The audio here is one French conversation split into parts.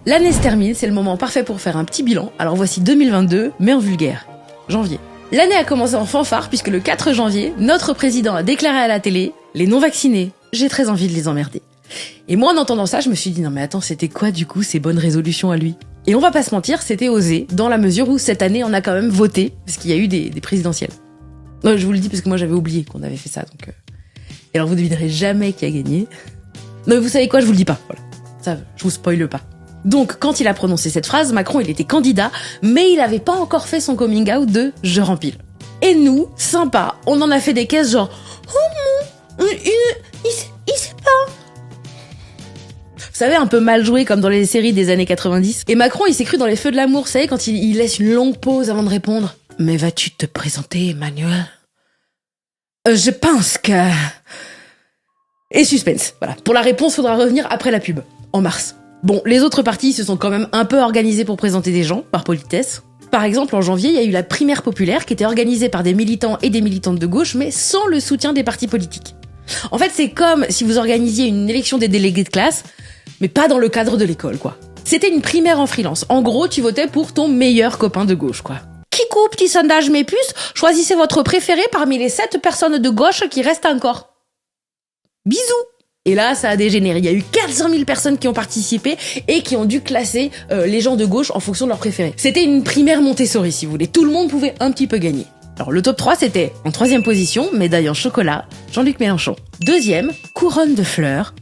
L'année se termine, c'est le moment parfait pour faire un petit bilan. Alors voici 2022, mais en vulgaire. Janvier. L'année a commencé en fanfare puisque le 4 janvier, notre président a déclaré à la télé « Les non-vaccinés, j'ai très envie de les emmerder ». Et moi en entendant ça, je me suis dit « Non mais attends, c'était quoi du coup ces bonnes résolutions à lui ?» Et on va pas se mentir, c'était osé, dans la mesure où cette année on a quand même voté, parce qu'il y a eu des présidentielles. Non, je vous le dis parce que moi j'avais oublié qu'on avait fait ça, donc... Et alors vous devinerez jamais qui a gagné. Non mais vous savez quoi, je vous le dis pas, voilà. Ça, je vous spoile pas. Donc, quand il a prononcé cette phrase, Macron, il était candidat, mais il avait pas encore fait son coming out de « je rempile ». Et nous, sympa, on en a fait des caisses genre « oh non, il sait pas ». Vous savez, un peu mal joué comme dans les séries des années 90. Et Macron, il s'est cru dans les feux de l'amour, vous savez, quand il laisse une longue pause avant de répondre. « Mais vas-tu te présenter, Emmanuel ?» Je pense que... Et suspense, voilà. Pour la réponse, faudra revenir après la pub, en mars. Bon, les autres partis se sont quand même un peu organisés pour présenter des gens, par politesse. Par exemple, en janvier, il y a eu la primaire populaire qui était organisée par des militants et des militantes de gauche, mais sans le soutien des partis politiques. En fait, c'est comme si vous organisiez une élection des délégués de classe, mais pas dans le cadre de l'école, quoi. C'était une primaire en freelance. En gros, tu votais pour ton meilleur copain de gauche, quoi. Kikou, petit sondage mes puces, choisissez votre préféré parmi les 7 personnes de gauche qui restent encore. Bisous! Et là, ça a dégénéré. Il y a eu 400 000 personnes qui ont participé et qui ont dû classer les gens de gauche en fonction de leur préféré. C'était une primaire Montessori, si vous voulez. Tout le monde pouvait un petit peu gagner. Alors, le top 3, c'était en 3e position, médaille en chocolat, Jean-Luc Mélenchon. 2e, couronne de fleurs,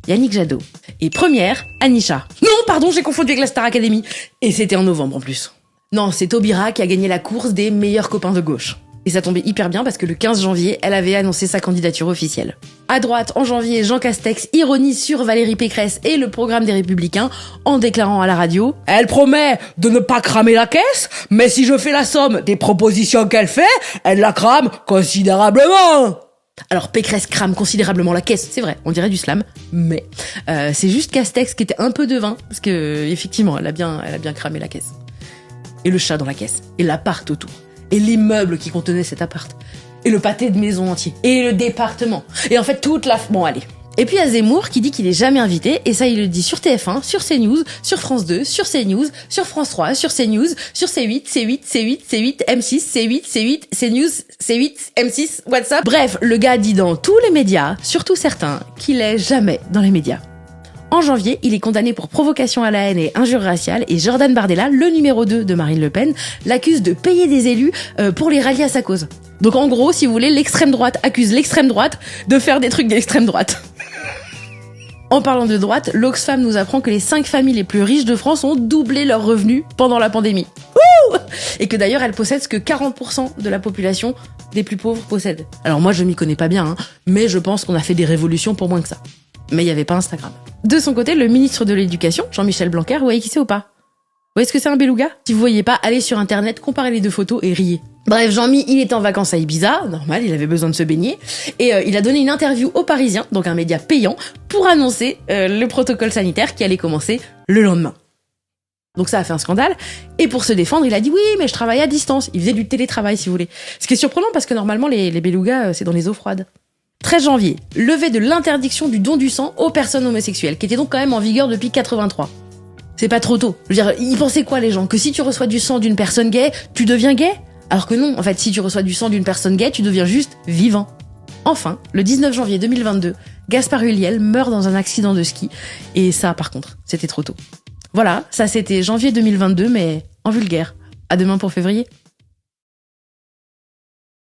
Yannick Jadot. Et 1re, Anisha. Non, pardon, j'ai confondu avec la Star Academy. Et c'était en novembre en plus. Non, c'est Taubira qui a gagné la course des meilleurs copains de gauche. Et ça tombait hyper bien parce que le 15 janvier, elle avait annoncé sa candidature officielle. À droite, en janvier, Jean Castex ironise sur Valérie Pécresse et le programme des Républicains en déclarant à la radio « Elle promet de ne pas cramer la caisse, mais si je fais la somme des propositions qu'elle fait, elle la crame considérablement !» Alors Pécresse crame considérablement la caisse, c'est vrai, on dirait du slam, mais c'est juste Castex qui était un peu devin, parce que effectivement, elle a bien cramé la caisse. Et le chat dans la caisse, et l'appart autour. Et l'immeuble qui contenait cet appart, et le pâté de maison entier, et le département, et en fait toute la... Bon allez. Et puis il y a Zemmour qui dit qu'il est jamais invité, et ça il le dit sur TF1, sur CNews, sur France 2, sur CNews, sur France 3, sur CNews, sur C8, C8, M6, C8, CNews, C8, M6, WhatsApp. Bref, le gars dit dans tous les médias, surtout certains, qu'il est jamais dans les médias. En janvier, il est condamné pour provocation à la haine et injure raciale et Jordan Bardella, le numéro 2 de Marine Le Pen, l'accuse de payer des élus pour les rallier à sa cause. Donc en gros, si vous voulez, l'extrême droite accuse l'extrême droite de faire des trucs d'extrême droite. En parlant de droite, l'Oxfam nous apprend que les 5 familles les plus riches de France ont doublé leurs revenus pendant la pandémie. Ouh ! Et que d'ailleurs, elles possèdent ce que 40% de la population des plus pauvres possèdent. Alors moi, je m'y connais pas bien, hein, mais je pense qu'on a fait des révolutions pour moins que ça. Mais il y avait pas Instagram. De son côté, le ministre de l'Éducation, Jean-Michel Blanquer, vous voyez qui c'est ou pas? Vous voyez ce que c'est un beluga? Si vous voyez pas, allez sur internet, comparez les 2 photos et riez. Bref, Jean-Mi, il était en vacances à Ibiza, normal, il avait besoin de se baigner, et il a donné une interview aux Parisiens, donc un média payant, pour annoncer le protocole sanitaire qui allait commencer le lendemain. Donc ça a fait un scandale, et pour se défendre, il a dit oui, mais je travaille à distance. Il faisait du télétravail, si vous voulez. Ce qui est surprenant parce que normalement, les belugas, c'est dans les eaux froides. 13 janvier, levée de l'interdiction du don du sang aux personnes homosexuelles, qui était donc quand même en vigueur depuis 83. C'est pas trop tôt. Je veux dire, ils pensaient quoi les gens? Que si tu reçois du sang d'une personne gay, tu deviens gay? Alors que non, en fait, si tu reçois du sang d'une personne gay, tu deviens juste vivant. Enfin, le 19 janvier 2022, Gaspard Ulliel meurt dans un accident de ski. Et ça, par contre, c'était trop tôt. Voilà, ça c'était janvier 2022, mais en vulgaire. À demain pour février.